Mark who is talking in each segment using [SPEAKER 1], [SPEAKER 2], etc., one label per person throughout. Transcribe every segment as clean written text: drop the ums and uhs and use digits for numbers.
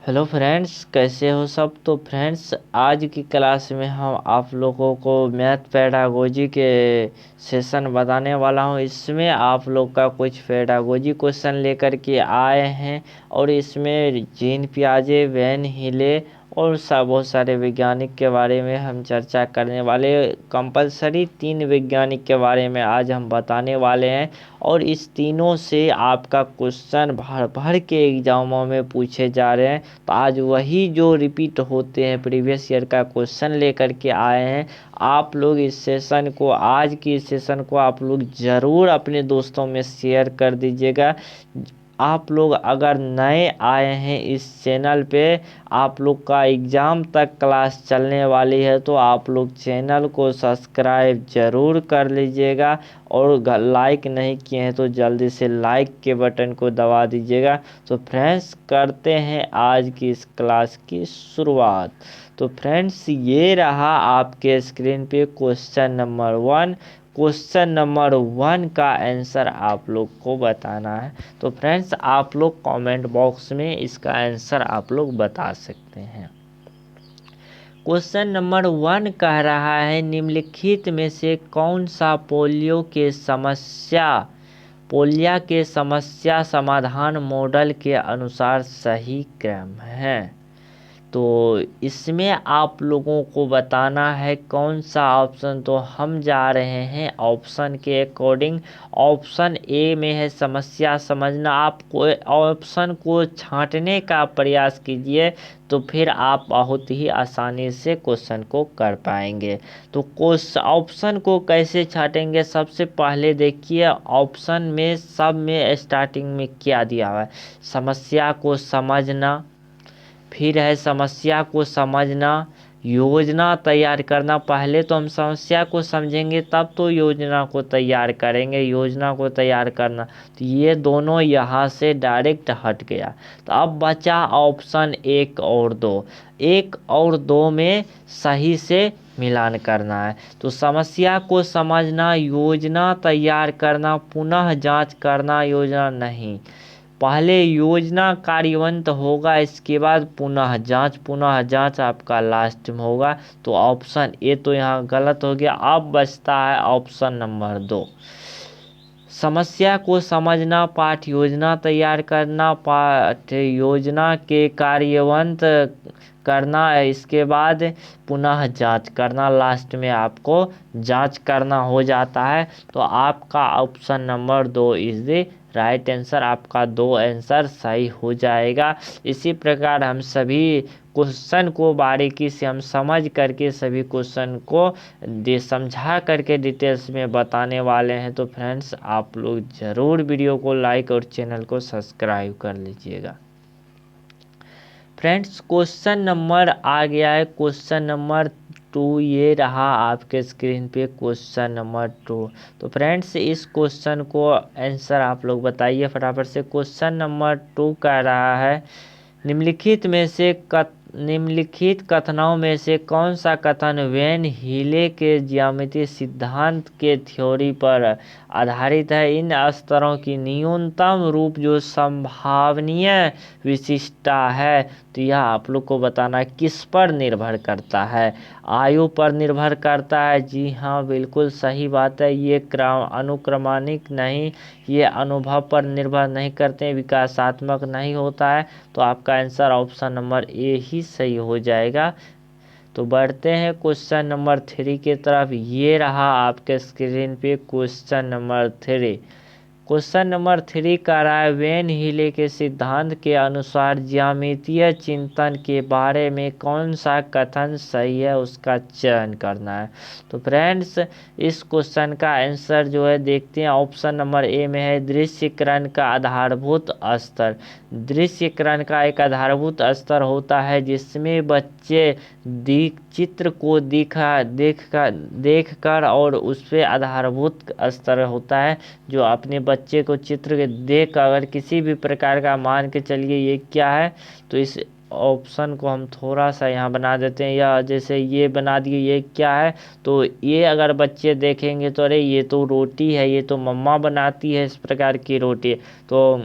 [SPEAKER 1] Hello friends, कैसे हो सब। तो फ्रेंड्स, आज की क्लास में हम आप लोगों को मैथ पेडागोजी के सेशन बताने वाला हूं। इसमें आप लोग का कुछ पेडागोजी क्वेश्चन लेकर के आए हैं और इसमें जीन पियाजे, वैन हिले और बहुत सारे वैज्ञानिक के बारे में हम चर्चा करने वाले। कंपलसरी 3 वैज्ञानिक के बारे में आज हम बताने वाले हैं और इस तीनों से आपका क्वेश्चन भर भर के एग्जामों में पूछे जा रहे हैं। तो आज वही जो रिपीट होते हैं प्रीवियस ईयर का क्वेश्चन लेकर के आए हैं। आप लोग इस सेशन को, आज की इस सेशन को आप लोग ज़रूर अपने दोस्तों में शेयर कर दीजिएगा। आप लोग अगर नए आए हैं इस चैनल पे, आप लोग का एग्ज़ाम तक क्लास चलने वाली है, तो आप लोग चैनल को सब्सक्राइब ज़रूर कर लीजिएगा और लाइक नहीं किए हैं तो जल्दी से लाइक के बटन को दबा दीजिएगा। तो फ्रेंड्स, करते हैं आज की इस क्लास की शुरुआत। तो फ्रेंड्स, ये रहा आपके स्क्रीन पे क्वेश्चन नंबर 1। क्वेश्चन नंबर 1 का आंसर आप लोग को बताना है। तो फ्रेंड्स, आप लोग कमेंट बॉक्स में इसका आंसर आप लोग बता सकते हैं। क्वेश्चन नंबर 1 कह रहा है, निम्नलिखित में से कौन सा पोलियो के समस्या समाधान मॉडल के अनुसार सही क्रम है। तो इसमें आप लोगों को बताना है कौन सा ऑप्शन। तो हम जा रहे हैं ऑप्शन के अकॉर्डिंग। ऑप्शन ए में है समस्या समझना। आप कोई ऑप्शन को छांटने का प्रयास कीजिए तो फिर आप बहुत ही आसानी से क्वेश्चन को कर पाएंगे। तो ऑप्शन को कैसे छांटेंगे, सबसे पहले देखिए ऑप्शन में सब में स्टार्टिंग में क्या दिया हुआ है। समस्या को समझना, फिर है समस्या को समझना, योजना तैयार करना। पहले तो हम समस्या को समझेंगे तब तो योजना को तैयार करेंगे। योजना को तैयार करना, तो ये दोनों यहाँ से डायरेक्ट हट गया। तो अब बचा ऑप्शन 1 और 2। 1 और 2 में सही से मिलान करना है। तो समस्या को समझना, योजना तैयार करना, पुनः जांच करना, योजना नहीं। पहले योजना कार्यान्वित होगा, इसके बाद पुनः जांच आपका लास्ट में होगा। तो ऑप्शन ए तो यहाँ गलत हो गया। अब बचता है ऑप्शन नंबर 2। समस्या को समझना, पाठ योजना तैयार करना, पाठ योजना के कार्यान्वित करना, इसके बाद पुनः जांच करना, लास्ट में आपको जांच करना हो जाता है। तो आपका option number 2 is the right answer. आपका 2 आंसर सही हो जाएगा। इसी प्रकार हम सभी क्वेश्चन को बारीकी से हम समझ करके सभी क्वेश्चन को समझा करके डिटेल्स में बताने वाले हैं। तो फ्रेंड्स, आप लोग ज़रूर वीडियो को लाइक और चैनल को सब्सक्राइब कर लीजिएगा। फ्रेंड्स, क्वेश्चन नंबर आ गया है, क्वेश्चन नंबर 2 ये रहा आपके स्क्रीन पे क्वेश्चन नंबर 2। तो फ्रेंड्स, इस क्वेश्चन को आंसर आप लोग बताइए फटाफट से। क्वेश्चन नंबर 2 कह रहा है, निम्नलिखित कथनों में से कौन सा कथन वैन हीले के ज्यामितीय सिद्धांत के थ्योरी पर आधारित है। इन स्तरों की न्यूनतम रूप जो संभावनीय विशिष्टता है। तो यह आप लोग को बताना किस पर निर्भर करता है। आयु पर निर्भर करता है। जी हाँ, बिल्कुल सही बात है। ये अनुक्रमानिक नहीं, ये अनुभव पर निर्भर नहीं करते, विकासात्मक नहीं होता है। तो आपका आंसर ऑप्शन नंबर ए ही सही हो जाएगा। तो बढ़ते हैं क्वेश्चन नंबर 3 की तरफ। ये रहा आपके स्क्रीन पे क्वेश्चन नंबर 3। क्वेश्चन नंबर 3 का रहा है, वैन हीले के सिद्धांत के अनुसार ज्यामितीय चिंतन के बारे में कौन सा कथन सही है, उसका चयन करना है। तो फ्रेंड्स, इस क्वेश्चन का आंसर जो है देखते हैं। ऑप्शन नंबर ए में है दृश्यकरण का आधारभूत स्तर। दृश्यकरण का एक आधारभूत स्तर होता है जिसमें बच्चे चित्र को देख कर और उस पर आधारभूत स्तर होता है जो अपने बच्चे को चित्र के देख अगर किसी भी प्रकार का मान के चलिए ये क्या है। तो इस ऑप्शन को हम थोड़ा सा यहाँ बना देते हैं, या जैसे ये बना दिए, ये क्या है। तो ये अगर बच्चे देखेंगे तो अरे ये तो रोटी है, ये तो मम्मा बनाती है इस प्रकार की रोटी। तो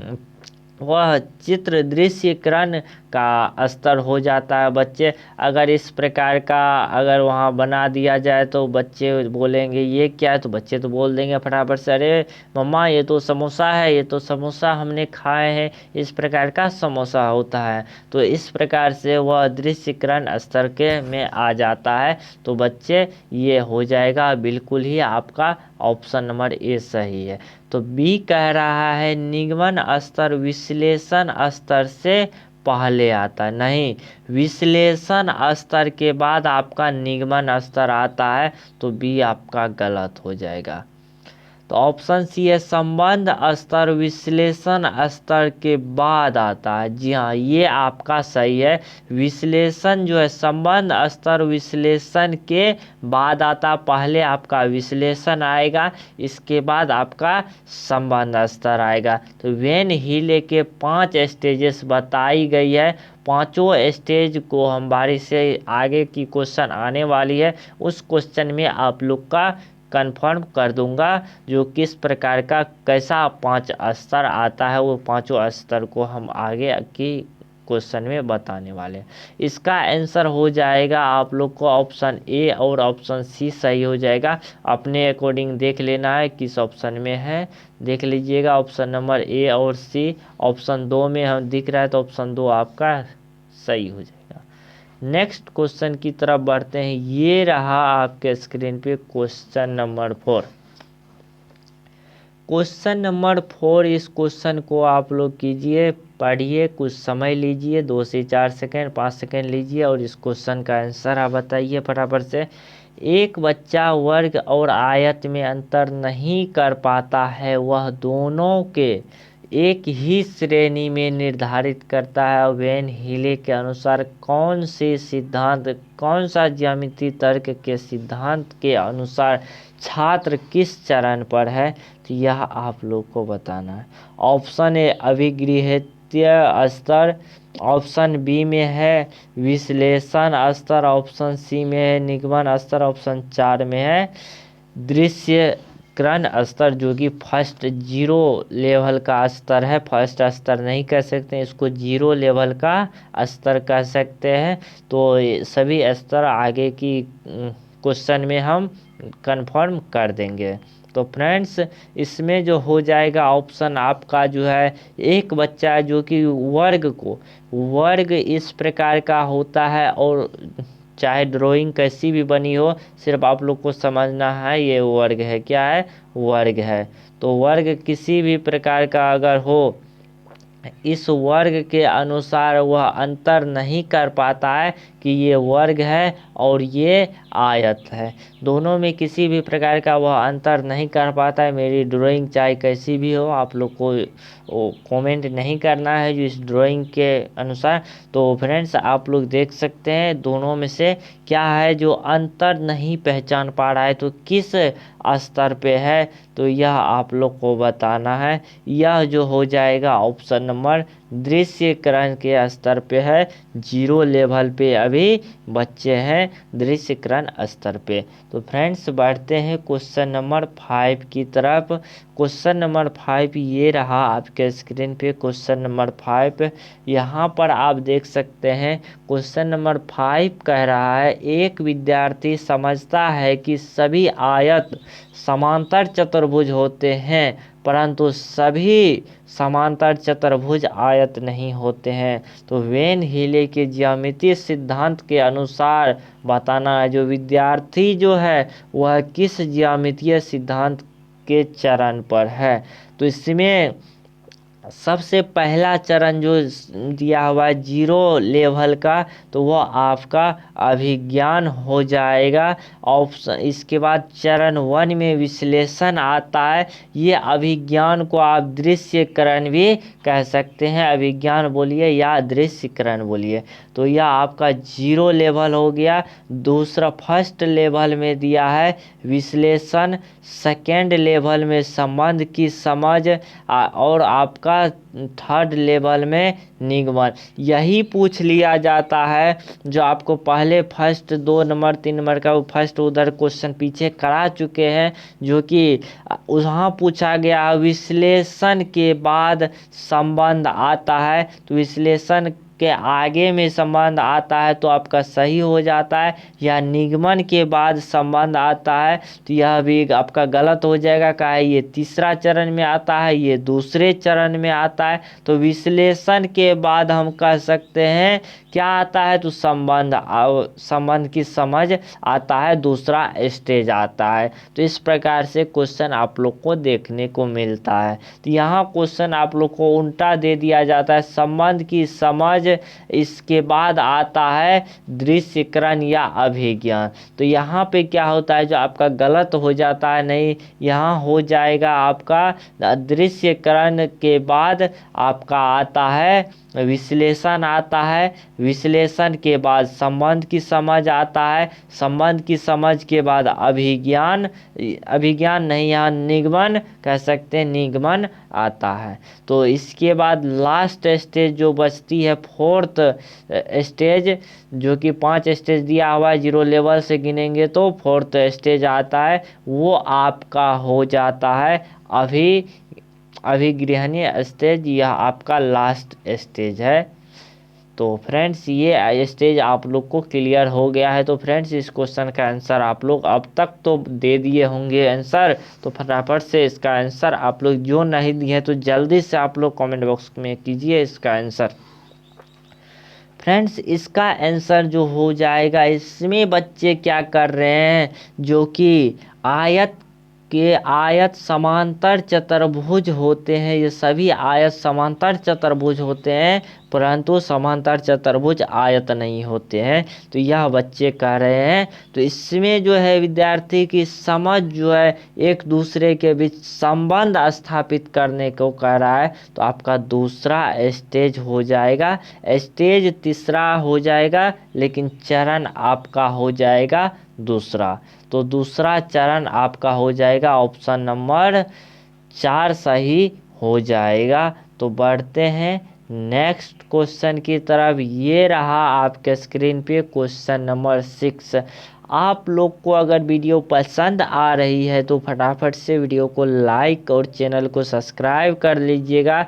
[SPEAKER 1] वह चित्र दृश्यकरण का स्तर हो जाता है। बच्चे अगर इस प्रकार का अगर वहाँ बना दिया जाए तो बच्चे बोलेंगे ये क्या है, तो बच्चे तो बोल देंगे फटाफट से, अरे मम्मा ये तो समोसा है, ये तो समोसा हमने खाए हैं, इस प्रकार का समोसा होता है। तो इस प्रकार से वह दृश्यकरण स्तर के में आ जाता है। तो बच्चे ये हो जाएगा बिल्कुल ही आपका ऑप्शन नंबर ए सही है। तो बी कह रहा है निगमन स्तर विश्लेषण स्तर से पहले आता है। नहीं, विश्लेषण स्तर के बाद आपका निगमन स्तर आता है। तो बी आपका गलत हो जाएगा। तो ऑप्शन सी है संबंध स्तर विश्लेषण स्तर के बाद आता है। जी हाँ, ये आपका सही है। विश्लेषण जो है संबंध स्तर विश्लेषण के बाद आता, पहले आपका विश्लेषण आएगा, इसके बाद आपका संबंध स्तर आएगा। तो वेन हीले के 5 स्टेजेस बताई गई है। पांचों स्टेज को हम बारी से आगे की क्वेश्चन आने वाली है उस क्वेश्चन में आप लोग का कंफर्म कर दूंगा, जो किस प्रकार का कैसा 5 स्तर आता है, वो पांचों स्तर को हम आगे की क्वेश्चन में बताने वाले हैं। इसका आंसर हो जाएगा आप लोग को ऑप्शन ए और ऑप्शन सी सही हो जाएगा। अपने अकॉर्डिंग देख लेना है किस ऑप्शन में है, देख लीजिएगा ऑप्शन नंबर ए और सी। ऑप्शन 2 में हम दिख रहा है तो ऑप्शन 2 आपका सही हो जाएगा। नेक्स्ट क्वेश्चन की तरफ बढ़ते हैं। ये रहा आपके स्क्रीन पे क्वेश्चन नंबर 4। क्वेश्चन नंबर 4, इस क्वेश्चन को आप लोग कीजिए, पढ़िए, कुछ समय लीजिए, 2 से 4 सेकेंड 5 सेकेंड लीजिए और इस क्वेश्चन का आंसर आप बताइए फटाफट से। एक बच्चा वर्ग और आयत में अंतर नहीं कर पाता है, वह दोनों के एक ही श्रेणी में निर्धारित करता है। वेन हीले के अनुसार कौन सा ज्यामितीय तर्क के सिद्धांत के अनुसार छात्र किस चरण पर है, तो यह आप लोग को बताना है। ऑप्शन ए अभिगृहीत स्तर, ऑप्शन बी में है विश्लेषण स्तर, ऑप्शन सी में है निगमन स्तर, ऑप्शन 4 में है दृश्यकरण स्तर, जो कि फर्स्ट 0 लेवल का स्तर है। फर्स्ट स्तर नहीं कह सकते, इसको 0 लेवल का स्तर कह सकते हैं। तो सभी स्तर आगे की क्वेश्चन में हम कंफर्म कर देंगे। तो फ्रेंड्स, इसमें जो हो जाएगा ऑप्शन आपका जो है, एक बच्चा जो कि वर्ग इस प्रकार का होता है, और चाहे ड्राइंग कैसी भी बनी हो, सिर्फ आप लोग को समझना है ये वर्ग है। क्या है? वर्ग है। तो वर्ग किसी भी प्रकार का अगर हो, इस वर्ग के अनुसार वह अंतर नहीं कर पाता है कि ये वर्ग है और ये आयत है। दोनों में किसी भी प्रकार का वह अंतर नहीं कर पाता है। मेरी ड्राइंग चाहे कैसी भी हो, आप लोग को कमेंट नहीं करना है जो इस ड्राइंग के अनुसार। तो फ्रेंड्स, आप लोग देख सकते हैं दोनों में से क्या है जो अंतर नहीं पहचान पा रहा है, तो किस स्तर पे है, तो यह आप लोग को बताना है। यह जो हो जाएगा ऑप्शन नंबर दृश्यकरण के स्तर पे है। 0 लेवल पे अभी बच्चे हैं दृश्यकरण स्तर पे। तो फ्रेंड्स, बढ़ते हैं क्वेश्चन नंबर 5 की तरफ। क्वेश्चन नंबर 5 ये रहा आपके स्क्रीन पे। क्वेश्चन नंबर 5 यहाँ पर आप देख सकते हैं। क्वेश्चन नंबर 5 कह रहा है एक विद्यार्थी समझता है कि सभी आयत समांतर चतुर्भुज होते हैं, परंतु सभी समांतर चतुर्भुज आयत नहीं होते हैं। तो वेन हीले के ज्यामितीय सिद्धांत के अनुसार बताना है। जो विद्यार्थी जो है वह किस ज्यामितीय सिद्धांत के चरण पर है। तो इसमें सबसे पहला चरण जो दिया हुआ है 0 लेवल का, तो वह आपका अभिज्ञान हो जाएगा। ऑप्शन इसके बाद चरण 1 में विश्लेषण आता है। ये अभिज्ञान को आप दृश्यकरण भी कह सकते हैं। अभिज्ञान बोलिए या दृश्यकरण बोलिए। तो यह आपका 0 लेवल हो गया। दूसरा फर्स्ट लेवल में दिया है विश्लेषण, सेकेंड लेवल में संबंध की समझ, और आपका थर्ड लेवल में निगमन। यही पूछ लिया जाता है जो आपको पहले फर्स्ट 2 नंबर 3 नंबर का फर्स्ट उधर क्वेश्चन पीछे करा चुके हैं, जो कि वहाँ पूछा गया विश्लेषण के बाद संबंध आता है, तो विश्लेषण के आगे में संबंध आता है तो आपका सही हो जाता है, या निगमन के बाद संबंध आता है तो यह भी आपका गलत हो जाएगा। क्या है, ये तीसरा चरण में आता है, ये दूसरे चरण में आता है। तो विश्लेषण के बाद हम कह सकते हैं क्या आता है, तो संबंध की समझ आता है, दूसरा स्टेज आता है। तो इस प्रकार से क्वेश्चन आप लोग को देखने को मिलता है। तो यहाँ क्वेश्चन आप लोग को उल्टा दे दिया जाता है, संबंध की समझ, इसके बाद आता है दृश्यकरण या अभिज्ञान। तो यहाँ पे क्या होता है, जो आपका गलत हो जाता है, नहीं, यहाँ हो जाएगा आपका दृश्यकरण के बाद आपका आता है विश्लेषण आता है, विश्लेषण के बाद संबंध की समझ आता है, संबंध की समझ के बाद अभिज्ञान नहीं, यहाँ निगमन कह सकते हैं, निगमन आता है। तो इसके बाद लास्ट स्टेज जो बचती है, फोर्थ स्टेज, जो कि 5 स्टेज दिया हुआ है, 0 लेवल से गिनेंगे तो फोर्थ स्टेज आता है, वो आपका हो जाता है अभिग्रहणीय स्टेज। यह आपका लास्ट स्टेज है। तो फ्रेंड्स ये स्टेज आप लोग को क्लियर हो गया है। तो फ्रेंड्स इस क्वेश्चन का आंसर आप लोग अब तक तो दे दिए होंगे आंसर, तो फटाफट से इसका आंसर आप लोग जो नहीं दिए तो जल्दी से आप लोग कमेंट बॉक्स में कीजिए इसका आंसर। फ्रेंड्स इसका आंसर जो हो जाएगा, इसमें बच्चे क्या कर रहे हैं, जो कि आयत समांतर चतुर्भुज होते हैं, ये सभी आयत समांतर चतुर्भुज होते हैं, परंतु समांतर चतुर्भुज आयत नहीं होते हैं। तो यह बच्चे कह रहे हैं। तो इसमें जो है विद्यार्थी की समझ जो है एक दूसरे के बीच संबंध स्थापित करने को कह रहा है, तो आपका दूसरा स्टेज हो जाएगा, स्टेज तीसरा हो जाएगा, लेकिन चरण आपका हो जाएगा दूसरा। तो दूसरा चरण आपका हो जाएगा ऑप्शन नंबर 4 सही हो जाएगा। तो बढ़ते हैं नेक्स्ट क्वेश्चन की तरफ। ये रहा आपके स्क्रीन पे क्वेश्चन नंबर 6। आप लोग को अगर वीडियो पसंद आ रही है तो फटाफट से वीडियो को लाइक और चैनल को सब्सक्राइब कर लीजिएगा,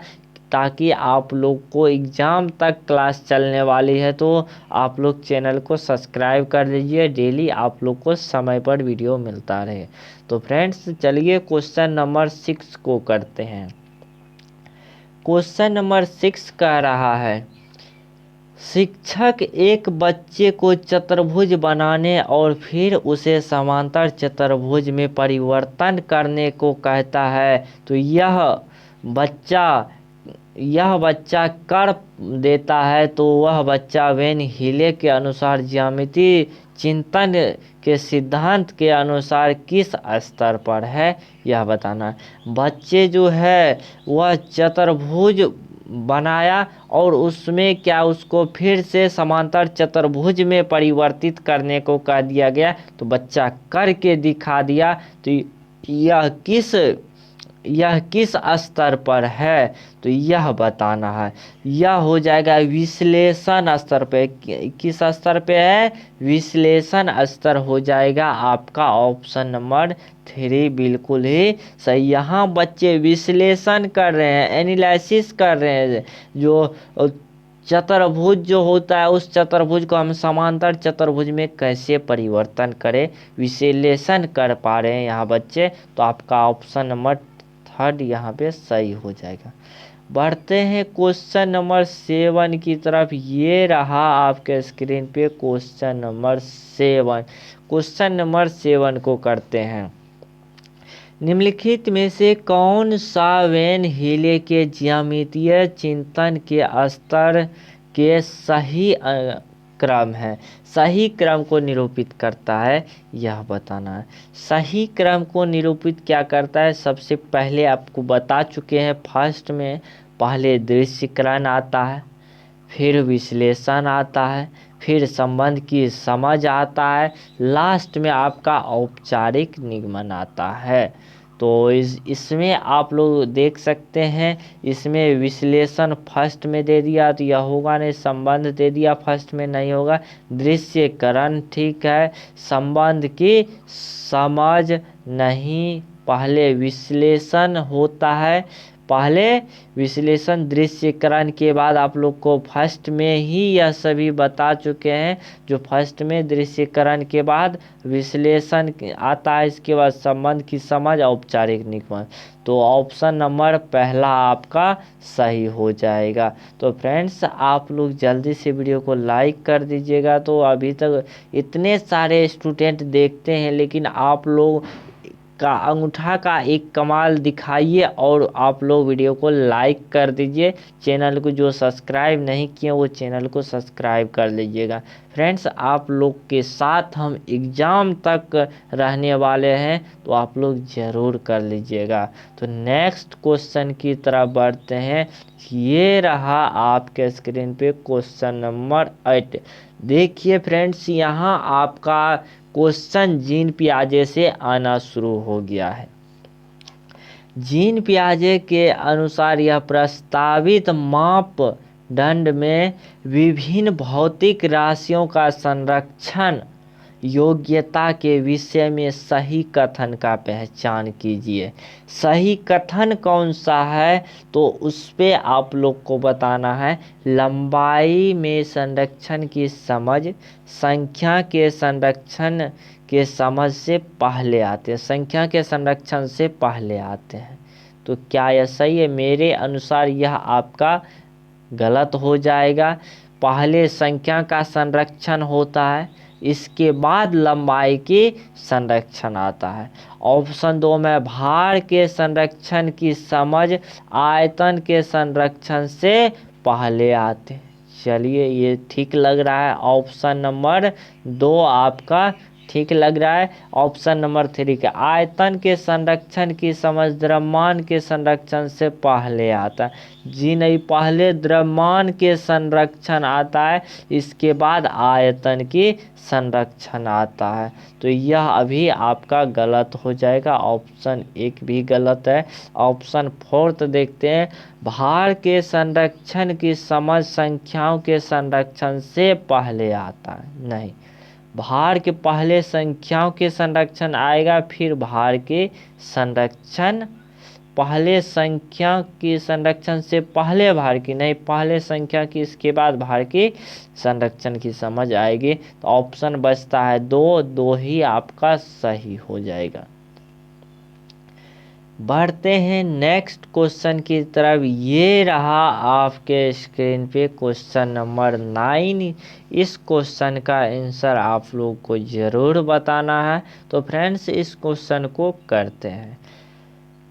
[SPEAKER 1] ताकि आप लोग को एग्ज़ाम तक क्लास चलने वाली है, तो आप लोग चैनल को सब्सक्राइब कर लीजिए, डेली आप लोग को समय पर वीडियो मिलता रहे। तो फ्रेंड्स चलिए क्वेश्चन नंबर 6 को करते हैं। क्वेश्चन नंबर 6 कह रहा है, शिक्षक एक बच्चे को चतुर्भुज बनाने और फिर उसे समांतर चतुर्भुज में परिवर्तन करने को कहता है। तो यह बच्चा कर देता है, तो वह बच्चा वेन हीले के अनुसार ज्यामिति चिंतन के सिद्धांत के अनुसार किस स्तर पर है, यह बताना है। बच्चे जो है वह चतुर्भुज बनाया और उसमें क्या उसको फिर से समांतर चतुर्भुज में परिवर्तित करने को कह दिया गया, तो बच्चा करके दिखा दिया। तो यह किस स्तर पर है, तो यह बताना है। यह हो जाएगा विश्लेषण स्तर पे। किस स्तर पे है, विश्लेषण स्तर हो जाएगा आपका ऑप्शन नंबर 3 बिल्कुल ही सही। यहाँ बच्चे विश्लेषण कर रहे हैं, एनालिसिस कर रहे हैं, जो चतुर्भुज जो होता है उस चतुर्भुज को हम समांतर चतुर्भुज में कैसे परिवर्तन करें, विश्लेषण कर पा रहे हैं यहाँ बच्चे। तो आपका ऑप्शन नंबर 3 यहाँ पे सही हो जाएगा। बढ़ते हैं क्वेश्चन नंबर 7 की तरफ। ये रहा आपके स्क्रीन पे क्वेश्चन नंबर 7। क्वेश्चन नंबर 7 को करते हैं। निम्नलिखित में से कौन सा वेन हीले के ज्यामितीय चिंतन के स्तर के सही क्रम है, सही क्रम को निरूपित करता है, यह बताना है। सही क्रम को निरूपित क्या करता है, सबसे पहले आपको बता चुके हैं। फर्स्ट में पहले दृश्यकरण आता है, फिर विश्लेषण आता है, फिर संबंध की समझ आता है, लास्ट में आपका औपचारिक निगमन आता है। तो इसमें आप लोग देख सकते हैं, इसमें विश्लेषण फर्स्ट में दे दिया तो यह होगा नहीं, संबंध दे दिया फर्स्ट में नहीं होगा, दृश्यकरण ठीक है, संबंध की समझ नहीं, पहले विश्लेषण होता है, पहले विश्लेषण दृश्यकरण के बाद आप लोग को फर्स्ट में ही यह सभी बता चुके हैं, जो फर्स्ट में दृश्यकरण के बाद विश्लेषण आता है, इसके बाद संबंध की समझ, औपचारिक निगमन। तो ऑप्शन नंबर पहला आपका सही हो जाएगा। तो फ्रेंड्स आप लोग जल्दी से वीडियो को लाइक कर दीजिएगा। तो अभी तक इतने सारे स्टूडेंट देखते हैं, लेकिन आप लोग का अंगूठा का एक कमाल दिखाइए और आप लोग वीडियो को लाइक कर दीजिए। चैनल को जो सब्सक्राइब नहीं किए वो चैनल को सब्सक्राइब कर लीजिएगा। फ्रेंड्स आप लोग के साथ हम एग्ज़ाम तक रहने वाले हैं, तो आप लोग ज़रूर कर लीजिएगा। तो नेक्स्ट क्वेश्चन की तरफ बढ़ते हैं। ये रहा आपके स्क्रीन पे क्वेश्चन नंबर 8। देखिए फ्रेंड्स, यहाँ आपका क्वेश्चन जीन पियाजे से आना शुरू हो गया है। जीन पियाजे के अनुसार यह प्रस्तावित मापदंड में विभिन्न भौतिक राशियों का संरक्षण योग्यता के विषय में सही कथन का पहचान कीजिए। सही कथन कौन सा है, तो उस पे आप लोग को बताना है। लंबाई में संरक्षण की समझ संख्या के संरक्षण के समझ से पहले आते हैं, संख्या के संरक्षण से पहले आते हैं। तो क्या यह सही है? मेरे अनुसार यह आपका गलत हो जाएगा। पहले संख्या का संरक्षण होता है, इसके बाद लंबाई की संरक्षण आता है। ऑप्शन 2 में भार के संरक्षण की समझ आयतन के संरक्षण से पहले आते हैं। चलिए ये ठीक लग रहा है। ऑप्शन नंबर 2 आपका ठीक लग रहा है। ऑप्शन नंबर 3 का आयतन के संरक्षण की समझ द्रव्यमान के संरक्षण से पहले आता है। जी नहीं, पहले द्रव्यमान के संरक्षण आता है, इसके बाद आयतन की संरक्षण आता है। तो यह अभी आपका गलत हो जाएगा। ऑप्शन 1 भी गलत है। ऑप्शन 4 देखते हैं। भार के संरक्षण की समझ संख्याओं के संरक्षण से पहले आता है। नहीं, भार के पहले संख्याओं के संरक्षण आएगा, फिर भार के संरक्षण। पहले संख्या के संरक्षण से पहले भार की नहीं, पहले संख्या की इसके बाद भार के संरक्षण की समझ आएगी। तो ऑप्शन बचता है 2 ही आपका सही हो जाएगा। बढ़ते हैं नेक्स्ट क्वेश्चन की तरफ। ये रहा आपके स्क्रीन पे क्वेश्चन नंबर 9। इस क्वेश्चन का आंसर आप लोग को ज़रूर बताना है। तो फ्रेंड्स इस क्वेश्चन को करते हैं।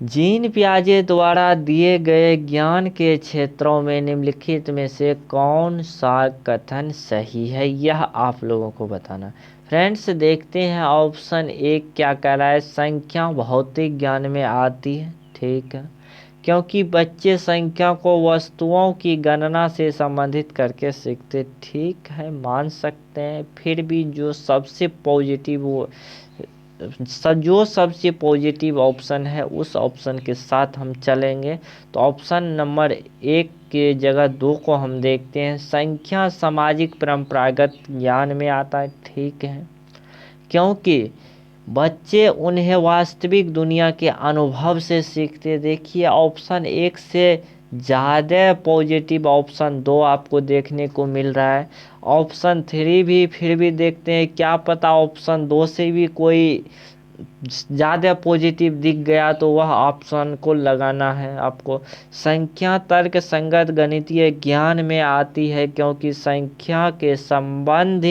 [SPEAKER 1] जीन पियाजे द्वारा दिए गए ज्ञान के क्षेत्रों में निम्नलिखित में से कौन सा कथन सही है, यह आप लोगों को बताना। फ्रेंड्स देखते हैं ऑप्शन 1 क्या कह रहा है। संख्या भौतिक ज्ञान में आती है, ठीक है, क्योंकि बच्चे संख्या को वस्तुओं की गणना से संबंधित करके सीखते। ठीक है, मान सकते हैं। फिर भी जो सबसे पॉजिटिव ऑप्शन है उस ऑप्शन के साथ हम चलेंगे। तो ऑप्शन नंबर 1 के जगह 2 को हम देखते हैं। संख्या सामाजिक परंपरागत ज्ञान में आता है, ठीक है, क्योंकि बच्चे उन्हें वास्तविक दुनिया के अनुभव से सीखते। देखिए ऑप्शन 1 से ज़्यादा पॉजिटिव ऑप्शन 2 आपको देखने को मिल रहा है। ऑप्शन 3 भी फिर भी देखते हैं, क्या पता ऑप्शन 2 से भी कोई ज़्यादा पॉजिटिव दिख गया तो वह ऑप्शन को लगाना है आपको। संख्या तर्क संगत गणितीय ज्ञान में आती है, क्योंकि संख्या के संबंध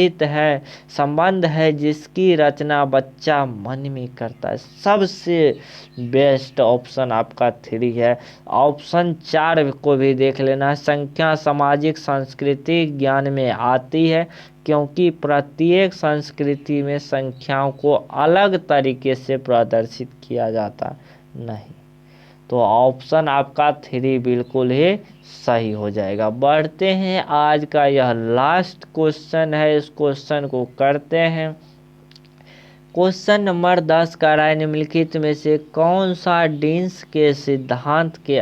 [SPEAKER 1] है जिसकी रचना बच्चा मन में करता है। सबसे बेस्ट ऑप्शन आपका 3 है। ऑप्शन 4 को भी देख लेना है। संख्या सामाजिक सांस्कृतिक ज्ञान में आती है, क्योंकि प्रत्येक संस्कृति में संख्याओं को अलग तरीके से प्रदर्शित किया जाता नहीं। तो ऑप्शन आपका 3 बिल्कुल ही सही हो जाएगा। बढ़ते हैं, आज का यह लास्ट क्वेश्चन है, इस क्वेश्चन को करते हैं। क्वेश्चन नंबर 10 का राय निम्नलिखित में से कौन सा डीन्स के सिद्धांत के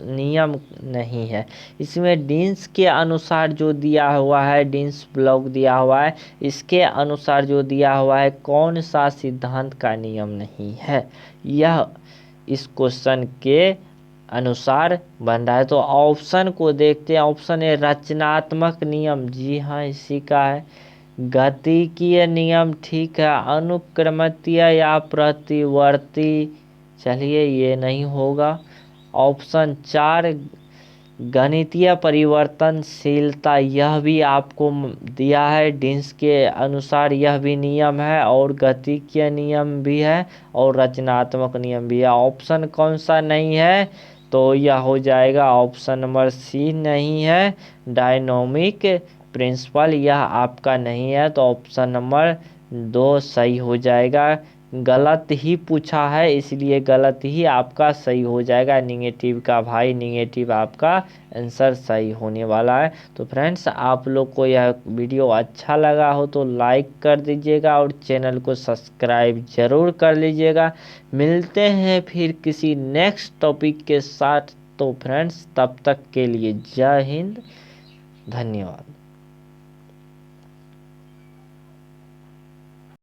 [SPEAKER 1] नियम नहीं है। इसमें डीन्स के अनुसार जो दिया हुआ है, डीन्स ब्लॉक दिया हुआ है, इसके अनुसार जो दिया हुआ है कौन सा सिद्धांत का नियम नहीं है, यह इस क्वेश्चन के अनुसार बन रहा है। तो ऑप्शन को देखते हैं। ऑप्शन ए रचनात्मक नियम, जी हाँ इसी का है। गतिकीय नियम, ठीक है। अनुक्रमतीय या प्रतिवर्ती, चलिए ये नहीं होगा। ऑप्शन 4 गणितीय परिवर्तनशीलता, यह भी आपको दिया है डीन्स के अनुसार, यह भी नियम है और गतिकीय नियम भी है और रचनात्मक नियम भी है। ऑप्शन कौन सा नहीं है, तो यह हो जाएगा ऑप्शन नंबर सी नहीं है, डायनोमिक प्रिंसिपल, यह आपका नहीं है। तो ऑप्शन नंबर 2 सही हो जाएगा। गलत ही पूछा है इसलिए गलत ही आपका सही हो जाएगा। निगेटिव का भाई निगेटिव आपका आंसर सही होने वाला है। तो फ्रेंड्स, आप लोग को यह वीडियो अच्छा लगा हो तो लाइक कर दीजिएगा और चैनल को सब्सक्राइब जरूर कर लीजिएगा। मिलते हैं फिर किसी नेक्स्ट टॉपिक के साथ। तो फ्रेंड्स, तब तक के लिए जय हिंद, धन्यवाद।